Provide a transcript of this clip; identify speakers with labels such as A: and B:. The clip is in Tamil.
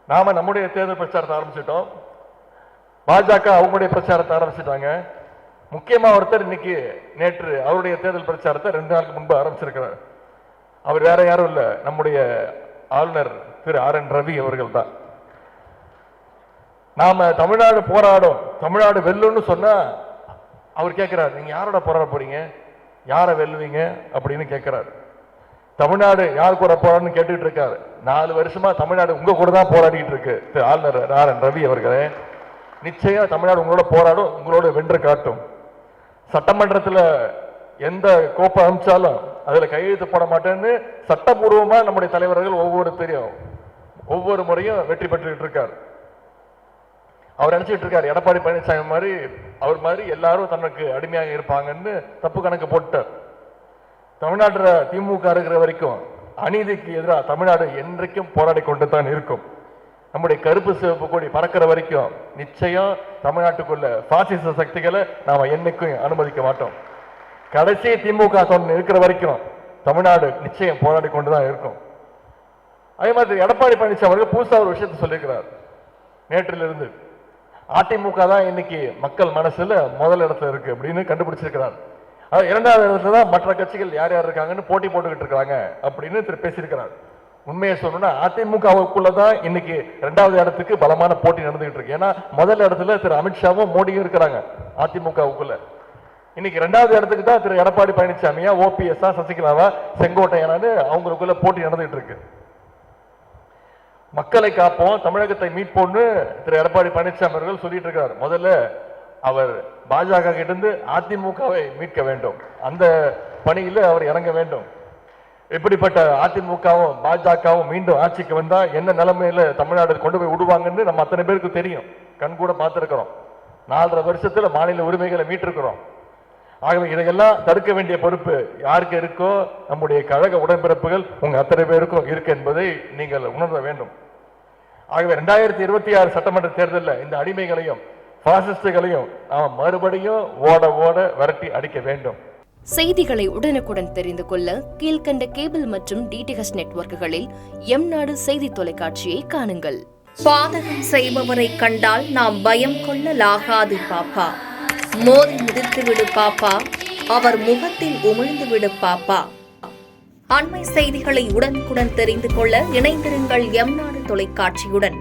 A: நாம நம்முடைய தேர்தல் பிரச்சாரத்தை ஆரம்பிச்சிட்டோம். பாஜக அவங்களுடைய பிரச்சாரத்தை ஆரம்பிச்சிட்டாங்க. முக்கியமா ஒருத்தர் இன்னைக்கு நேற்று அவருடைய தேர்தல் பிரச்சாரத்தை 2 நாளுக்கு முன்பு ஆரம்பிச்சிருக்கிறார். அவர் வேற யாரும் இல்ல, நம்முடைய ஆளுநர் திரு RN ரவி அவர்கள் தான். நாம தமிழ்நாடு போராடும், தமிழ்நாடு வெல்லுன்னு சொன்னா அவர் கேட்கிறார், நீங்க யாரோட போராட போறீங்க, யாரை வெல்லுவீங்க அப்படின்னு கேட்கிறார். தமிழ்நாடு யார் கூட போராடுன்னு கேட்டுட்டு இருக்காரு. 4 வருஷமா தமிழ்நாடு உங்க கூட தான் போராடிட்டு இருக்கு. ஆளுநர் RN ரவி அவர்களே, நிச்சயம் தமிழ்நாடு உங்களோட போராடும், உங்களோட வென்று காட்டும். சட்டமன்றத்தில் எந்த கோப்பை அனுப்பிச்சாலும் அதுல கையெழுத்து போட மாட்டேன்னு சட்டபூர்வமா நம்முடைய தலைவர்கள் ஒவ்வொரு முறையும் வெற்றி பெற்றுக்கிட்டு இருக்காரு. அவர் நினைச்சிட்டு இருக்காரு எடப்பாடி பழனிசாமி மாதிரி அவர் மாதிரி எல்லாரும் தனக்கு அடிமையாக இருப்பாங்கன்னு தப்பு கணக்கு போட்டார். தமிழ்நாட்டுல திமுக இருக்கிற வரைக்கும் அநீதிக்கு எதிராக தமிழ்நாடு என்றைக்கும் போராடி கொண்டு தான் இருக்கும். நம்முடைய கருப்பு சிவப்பு கொடி பறக்கிற வரைக்கும் நிச்சயம் தமிழ்நாட்டுக்குள்ள பாசிச சக்திகளை நாம என்னைக்கும் அனுமதிக்க மாட்டோம். கடைசி திமுக தொண்டன் இருக்கிற வரைக்கும் தமிழ்நாடு நிச்சயம் போராடி கொண்டுதான் இருக்கும். அதே மாதிரி எடப்பாடி பழனிசாமி அவர்கள் புதுசா ஒரு விஷயத்தை சொல்லியிருக்கிறார். நேற்றிலிருந்து அதிமுக தான் இன்னைக்கு மக்கள் மனசுல முதல் இடத்துல இருக்கு அப்படின்னு கண்டுபிடிச்சிருக்கிறார். அது 2வது இடத்துல தான் மற்ற கட்சிகள் யார் யார் இருக்காங்கன்னு போட்டி போட்டுக்கிட்டு இருக்காங்க அப்படின்னு பேசியிருக்கிறார். உண்மையை சொல்லணும்னா அதிமுகவுக்குள்ளதான் இன்னைக்கு 2வது இடத்துக்கு பலமான போட்டி நடந்துகிட்டு இருக்கு. ஏன்னா முதல் இடத்துல திரு அமித்ஷாவும் மோடியும் இருக்கிறாங்க அதிமுகவுக்குள்ள. இன்னைக்கு 2வது இடத்துக்கு தான் திரு எடப்பாடி பழனிசாமியா, OPS சசிகலாவா, செங்கோட்டையனான்னு அவங்களுக்குள்ள போட்டி நடந்துகிட்டு இருக்கு. மக்களை காப்போம், தமிழகத்தை மீட்போம்னு திரு எடப்பாடி பழனிசாமி அவர்கள் சொல்லிட்டு இருக்கார். முதல்ல அவர் பாஜக கிட்ட இருந்து அதிமுகவை மீட்க வேண்டும், அந்த பணியில அவர் இறங்க வேண்டும். எப்படிப்பட்ட அதிமுகவும் பாஜகவும் மீண்டும் ஆட்சிக்கு வந்தா என்ன நிலைமையில தமிழ்நாடு கொண்டு போய் விடுவாங்கன்னு நம்ம அத்தனை பேருக்கு தெரியும், கண் கூட பார்த்திருக்கிறோம். 4.5 வருஷத்துல மாநில உரிமைகளை மீட்டிருக்கிறோம். ஆகவே இதையெல்லாம் தடுக்க வேண்டிய பொறுப்பு யாருக்கு இருக்கோ, நம்முடைய கழக உடன்பிறப்புகள் உங்க அத்தனை பேருக்கும் இருக்கு என்பதை நீங்கள் உணர வேண்டும். ஆகவே 2026 சட்டமன்ற தேர்தலில் இந்த அடிமைகளையும் பாசிஸ்டுகளையும் நாம் மறுபடியும் ஓட விரட்டி அடிக்க வேண்டும்.
B: செய்திகளை உடனுக்குடன் தெரிந்து கொள்ள கீழ்கண்ட கேபிள் மற்றும் DTH நெட்வொர்க்குகளில் எம்நாடு செய்தி தொலைக்காட்சியை காணுங்கள்.
C: பாதகம் செய்பவரை கண்டால் நாம் பயம் கொள்ளலாகாது பாப்பா. மோதி மிதித்து விடு பாப்பா, அவர் முகத்தில் உமிழ்ந்து விடு பாப்பா. அண்மை செய்திகளை உடனுக்குடன் தெரிந்து கொள்ள இணைந்திருங்கள் எம்நாடு தொலைக்காட்சியுடன்.